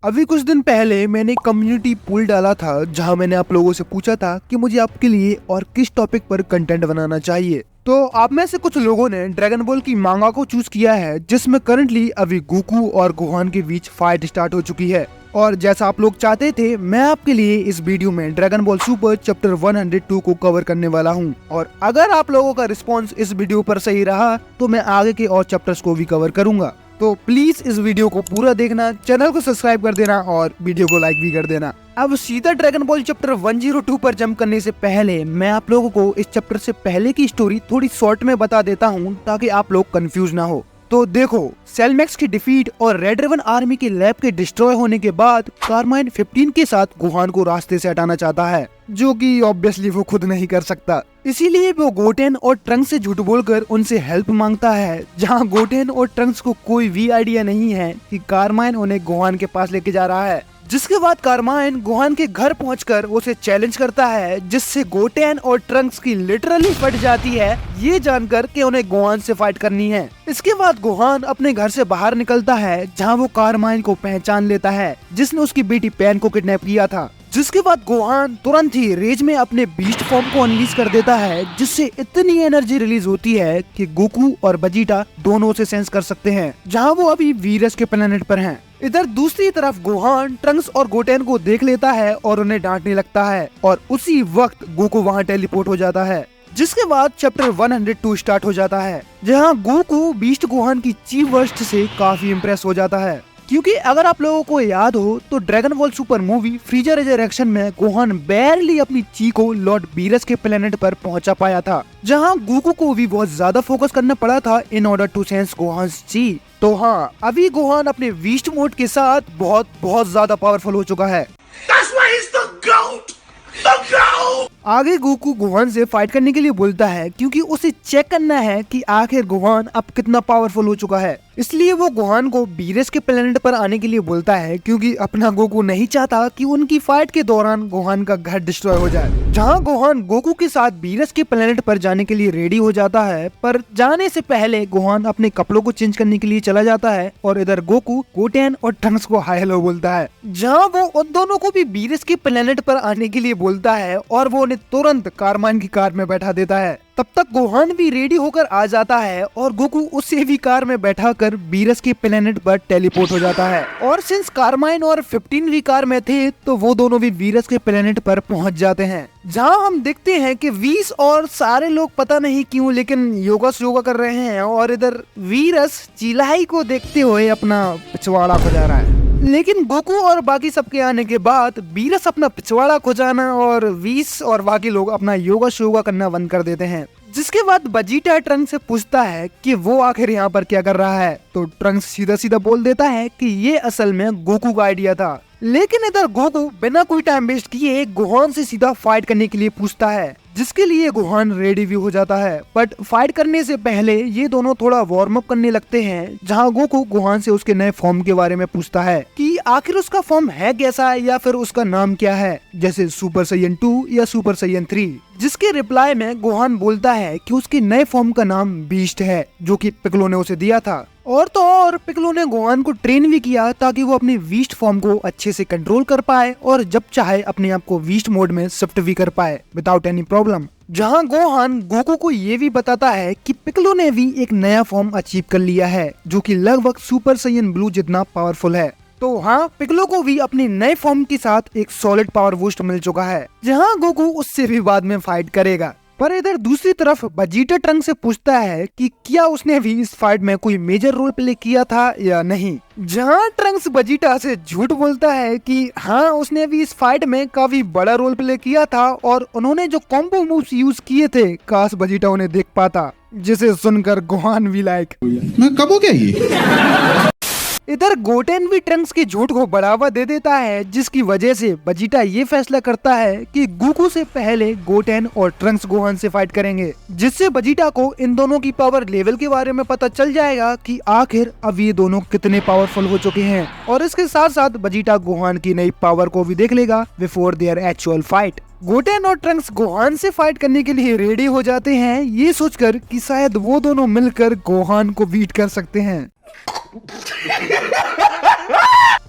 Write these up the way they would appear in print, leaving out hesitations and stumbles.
अभी कुछ दिन पहले मैंने एक कम्युनिटी पोल डाला था जहां मैंने आप लोगों से पूछा था कि मुझे आपके लिए और किस टॉपिक पर कंटेंट बनाना चाहिए। तो आप में से कुछ लोगों ने ड्रैगन बॉल की मांगा को चूज किया है, जिसमें करंटली अभी गोकू और गोहान के बीच फाइट स्टार्ट हो चुकी है। और जैसा आप लोग चाहते थे, मैं आपके लिए इस वीडियो में ड्रैगन बॉल सुपर चैप्टर 102 को कवर करने वाला हूं। और अगर आप लोगों का रिस्पॉन्स इस वीडियो पर सही रहा तो मैं आगे के और चैप्टर्स को भी कवर करूंगा। तो प्लीज इस वीडियो को पूरा देखना, चैनल को सब्सक्राइब कर देना और वीडियो को लाइक भी कर देना। अब सीधा ड्रैगन बॉल चैप्टर 102 पर जंप करने से पहले मैं आप लोगों को इस चैप्टर से पहले की स्टोरी थोड़ी शॉर्ट में बता देता हूँ, ताकि आप लोग कंफ्यूज ना हो। तो देखो, सेलमैक्स की डिफीट और रेड रेवन आर्मी के लैब के डिस्ट्रॉय होने के बाद कारमाइन 15 के साथ गोहान को रास्ते से हटाना चाहता है, जो कि ऑब्वियसली वो खुद नहीं कर सकता। इसीलिए वो गोटेन और ट्रंक्स से झूठ बोलकर उनसे हेल्प मांगता है, जहां गोटेन और ट्रंक्स को कोई भी आइडिया नहीं है कि कारमाइन उन्हें गोहान के पास लेके जा रहा है। जिसके बाद कारमाइन गोहान के घर पहुंचकर उसे चैलेंज करता है, जिससे गोटेन और ट्रंक्स की लिटरली फट जाती है, ये जानकर कि उन्हें गोहान से फाइट करनी है। इसके बाद गोहान अपने घर से बाहर निकलता है, जहां वो कारमाइन को पहचान लेता है, जिसने उसकी बेटी पैन को किडनैप किया था। जिसके बाद गोहान तुरंत ही रेज में अपने बीस्ट फॉर्म को अनलीश कर देता है, जिससे इतनी एनर्जी रिलीज होती है कि गोकू और बजीटा दोनों उसे सेंस कर सकते हैं, जहां वो अभी वीरस के प्लेनेट पर हैं। इधर दूसरी तरफ गोहान ट्रंक्स और गोटेन को देख लेता है और उन्हें डांटने लगता है, और उसी वक्त गोकू वहां टेलीपोर्ट हो जाता है। जिसके बाद चैप्टर 102 स्टार्ट हो जाता है, जहां गोकू बीस्ट गोहान की चीफ वर्स्ट से काफी इम्प्रेस हो जाता है। क्योंकि अगर आप लोगों को याद हो तो dragon ball super movie freezer resurrection में गोहान बैरली अपनी ची को लॉर्ड बीरस के प्लेनेट पर पहुंचा पाया था, जहां गोकू को भी बहुत ज्यादा फोकस करना पड़ा था इन ऑर्डर टू सेंस गोहान्स ची। तो हाँ, अभी गोहान अपने बीस्ट मोड के साथ बहुत ज्यादा पावरफुल हो चुका है। That's why he's the GOAT! The GOAT! आगे गोकू गोहान से फाइट करने के लिए बोलता है, क्योंकि उसे चेक करना है कि आखिर गोहान अब कितना पावरफुल हो चुका है। इसलिए वो गोहान को बीरस के प्लेनेट पर आने के लिए बोलता है, क्योंकि अपना गोकू नहीं चाहता कि उनकी फाइट के दौरान गोहान का घर डिस्ट्रॉय हो जाए। जहां गोहान गोकू के साथ बीरस के प्लेनेट पर जाने के लिए रेडी हो जाता है, पर जाने से पहले गोहान अपने कपड़ों को चेंज करने के लिए चला जाता है, और इधर गोकू गोटेन और ट्रंक्स को हाय हेलो बोलता है, जहां वो उन दोनों को भी बीरस के प्लेनेट पर आने के लिए बोलता है, और वो उन्हें तुरंत कारमाइन की कार में बैठा देता है। तब तक गोहान भी रेडी होकर आ जाता है, और गोकू उसे भी कार में बैठाकर बीरस के प्लेनेट पर टेलीपोर्ट हो जाता है। और सिंस कारमाइन और 15 भी कार में थे, तो वो दोनों भी वीरस के प्लेनेट पर पहुंच जाते हैं, जहां हम देखते हैं कि वीस और सारे लोग पता नहीं क्यों लेकिन योगा कर रहे हैं, और इधर वीरस चिल्लाई को देखते हुए अपना पिछवाड़ा खुजा रहा है। लेकिन गोकू और बाकी सबके आने के बाद वीरस अपना पिछवाड़ा खुजाना और वीस और बाकी लोग अपना योगा करना बंद कर देते हैं। जिसके बाद बजीटा ट्रंक्स से पूछता है कि वो आखिर यहाँ पर क्या कर रहा है, तो ट्रंक्स सीधा सीधा बोल देता है कि ये असल में गोकू का आइडिया था। लेकिन इधर गोकू बिना कोई टाइम वेस्ट किए गोहान से सीधा फाइट करने के लिए पूछता है, जिसके लिए गोहान रेडी भी हो जाता है। बट फाइट करने से पहले ये दोनों थोड़ा वार्म अप करने लगते हैं, जहां गोकू गोहान से उसके नए फॉर्म के बारे में पूछता है कि आखिर उसका फॉर्म है कैसा, या फिर उसका नाम क्या है, जैसे सुपर सैयन 2 या सुपर सैयन 3। जिसके रिप्लाई में गोहान बोलता है कि उसके नए फॉर्म का नाम बीस्ट है, जो कि पिक्लो ने उसे दिया था। और तो और पिक्लो ने गोहान को ट्रेन भी किया, ताकि वो अपने बीस्ट फॉर्म को अच्छे से कंट्रोल कर पाए, और जब चाहे अपने आप को बीस्ट मोड में शिफ्ट भी कर पाए विदाउट एनी प्रॉब्लम। जहां गोहान गोकू को ये भी बताता है कि पिक्लो ने भी एक नया फॉर्म अचीव कर लिया है, जो कि लगभग सुपर सैयन ब्लू जितना पावरफुल है। तो हाँ, पिक्लो को भी अपने नए फॉर्म के साथ एक सॉलिड पावर बूस्ट मिल चुका है, जहां गोकू उससे भी बाद में फाइट करेगा। पर इधर दूसरी तरफ बजीटा ट्रंक्स से पूछता है कि क्या उसने भी इस फाइट में कोई मेजर रोल प्ले किया था या नहीं, जहां ट्रंक्स बजीटा से झूठ बोलता है कि हाँ, उसने भी इस फाइट में काफी बड़ा रोल प्ले किया था, और उन्होंने जो कॉम्बो मूव्स यूज किए थे, काश बजीटा उन्हें देख पाता। जिसे सुनकर गोहान भी लाइक, मैं कब हो गया ये? इधर गोटेन भी ट्रंक्स के झूठ को बढ़ावा दे देता है, जिसकी वजह से बजीटा ये फैसला करता है कि गोकू से पहले गोटेन और ट्रंक्स गोहान से फाइट करेंगे, जिससे बजीटा को इन दोनों की पावर लेवल के बारे में पता चल जाएगा कि आखिर अब ये दोनों कितने पावरफुल हो चुके हैं। और इसके साथ साथ बजीटा गोहान की नई पावर को भी देख लेगा before their actual fight. Goten और ट्रंक्स गोहान से फाइट करने के लिए रेडी हो जाते हैं, ये सोचकर कि शायद वो दोनों मिलकर गोहान को बीट कर सकते हैं।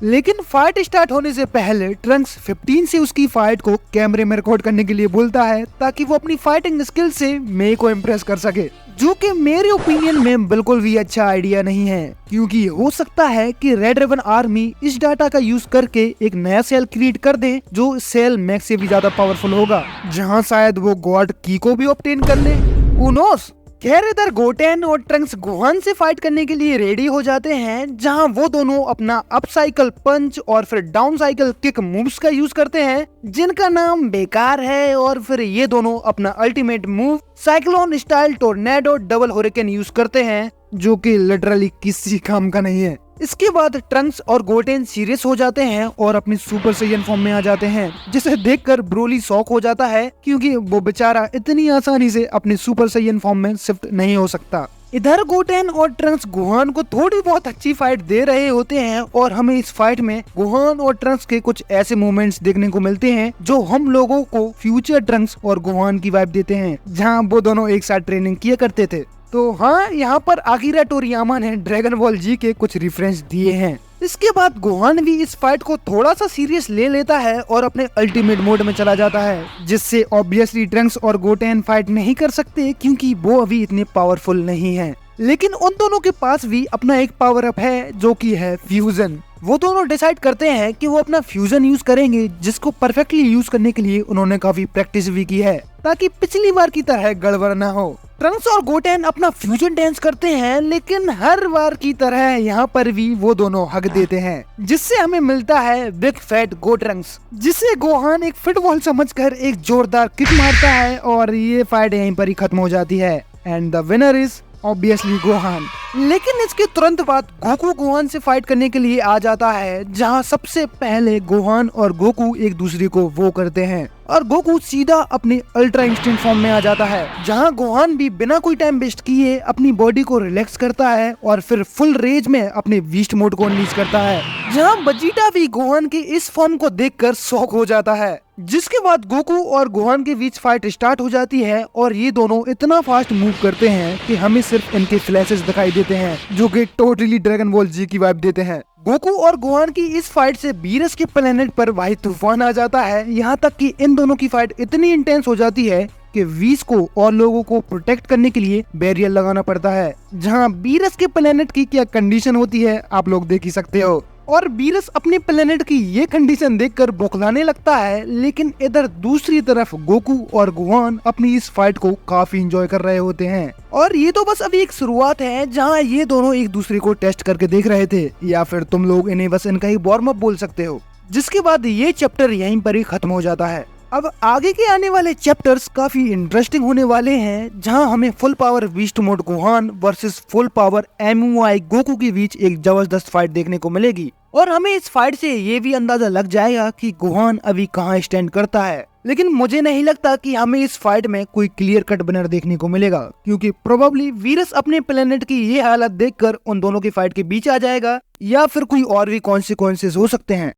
लेकिन फाइट स्टार्ट होने से पहले ट्रंक्स 15 से उसकी फाइट को कैमरे में रिकॉर्ड करने के लिए बोलता है ताकि वो अपनी फाइटिंग स्किल से मे को इम्प्रेस कर सके, जो कि मेरे ओपिनियन में बिल्कुल भी अच्छा आइडिया नहीं है, क्योंकि हो सकता है कि रेड रिबन आर्मी इस डाटा का यूज करके एक नया सेल क्रिएट कर दे जो सेल मैक्स से भी ज्यादा पावरफुल होगा, जहां शायद वो गॉड की को भी ऑब्टेन कर ले। Who knows? खैर इधर गोटेन और ट्रंक्स गोहान से फाइट करने के लिए रेडी हो जाते हैं, जहां वो दोनों अपना अप साइकिल पंच और फिर डाउन साइकिल किक मूव्स का यूज करते हैं, जिनका नाम बेकार है, और फिर ये दोनों अपना ultimate move cyclone style tornado double hurricane use करते हैं, जो कि लिटरली किसी काम का नहीं है। इसके बाद ट्रंक्स और गोटेन सीरियस हो जाते हैं और अपनी सुपर सैयन फॉर्म में आ जाते हैं, जिसे देखकर ब्रोली शॉक हो जाता है, क्योंकि वो बेचारा इतनी आसानी से अपनी सुपर सैयन फॉर्म में शिफ्ट नहीं हो सकता। इधर गोटेन और ट्रंक्स गोहान को थोड़ी बहुत अच्छी फाइट दे रहे होते हैं, और हमें इस फाइट में गोहान और ट्रंक्स के कुछ ऐसे मूवमेंट्स देखने को मिलते हैं जो हम लोगों को फ्यूचर ट्रंक्स और गोहान की वाइब देते हैं, जहां वो दोनों एक साथ ट्रेनिंग किया करते थे। तो हाँ, यहाँ पर आकिरा टोरियामा ने ड्रैगन बॉल जी के कुछ रेफरेंस दिए हैं। इसके बाद गोहान भी इस फाइट को थोड़ा सा सीरियस ले लेता है और अपने अल्टीमेट मोड में चला जाता है, जिससे ऑब्वियसली ट्रंक्स और गोटेन फाइट नहीं कर सकते, क्योंकि वो अभी इतने पावरफुल नहीं हैं। लेकिन उन दोनों के पास भी अपना एक पावर अप है, जो कि है फ्यूजन। वो दोनों डिसाइड करते हैं कि वो अपना फ्यूजन यूज करेंगे, जिसको परफेक्टली यूज करने के लिए उन्होंने काफी प्रैक्टिस भी की है, ताकि पिछली बार की तरह गड़बड़ ना हो। ट्रंक्स और गोटेन अपना फ्यूजन डांस करते हैं, लेकिन हर बार की तरह यहाँ पर भी वो दोनों हक देते हैं, जिससे हमें मिलता है बिग फैट गो ट्रंक्स, जिसे गोहान एक फुटबॉल समझकर एक जोरदार किक मारता है, और ये फाइट यहीं पर ही खत्म हो जाती है, and the winner is obviously Gohan. लेकिन इसके तुरंत बाद गोकू गोहान से फाइट करने के लिए आ जाता है, जहां सबसे पहले गोहान और गोकू एक दूसरे को वो करते हैं, और गोकू सीधा अपने अल्ट्रा इंस्टेंट फॉर्म में आ जाता है, जहां गोहान भी बिना कोई टाइम वेस्ट किए अपनी बॉडी को रिलैक्स करता है और फिर फुल रेज में अपने बीस्ट मोड को अनलीज करता है, जहां बजीटा भी गोहान के इस फॉर्म को देखकर शॉक हो जाता है। जिसके बाद गोकू और गोहान के बीच फाइट स्टार्ट हो जाती है, और ये दोनों इतना फास्ट मूव करते हैं कि हमें सिर्फ इनके फ्लैशेस दिखाई देते हैं, जो कि टोटली ड्रैगन बॉल जी की वाइब देते हैं। गोकू और गोहान की इस फाइट से बीरस के प्लेनेट पर भाई तूफान आ जाता है, यहाँ तक कि इन दोनों की फाइट इतनी इंटेंस हो जाती है कि वीस को और लोगों को प्रोटेक्ट करने के लिए बैरियर लगाना पड़ता है, जहाँ बीरस के प्लेनेट की क्या कंडीशन होती है आप लोग देख ही सकते हो। और बीरस अपने प्लेनेट की ये कंडीशन देखकर बौखलाने लगता है, लेकिन इधर दूसरी तरफ गोकू और गोहान अपनी इस फाइट को काफी एंजॉय कर रहे होते हैं। और ये तो बस अभी एक शुरुआत है, जहां ये दोनों एक दूसरे को टेस्ट करके देख रहे थे, या फिर तुम लोग इन्हें बस इनका ही वार्म अप बोल सकते हो। जिसके बाद ये चैप्टर यहीं पर ही खत्म हो जाता है। अब आगे के आने वाले चैप्टर्स काफी इंटरेस्टिंग होने वाले हैं, जहां हमें full power beast mode Gohan versus full power MUI Goku के बीच एक जबरदस्त फाइट देखने को मिलेगी, और हमें इस फाइट से ये भी अंदाजा लग जाएगा कि गोहान अभी कहां स्टैंड करता है। लेकिन मुझे नहीं लगता कि हमें इस फाइट में कोई क्लियर कट विनर देखने को मिलेगा, क्योंकि प्रोबेबली वीरस अपने प्लेनेट की ये हालत देखकर उन दोनों की फाइट के बीच आ जाएगा, या फिर कोई और भी कॉन्सिक्वेंसेस हो सकते हैं।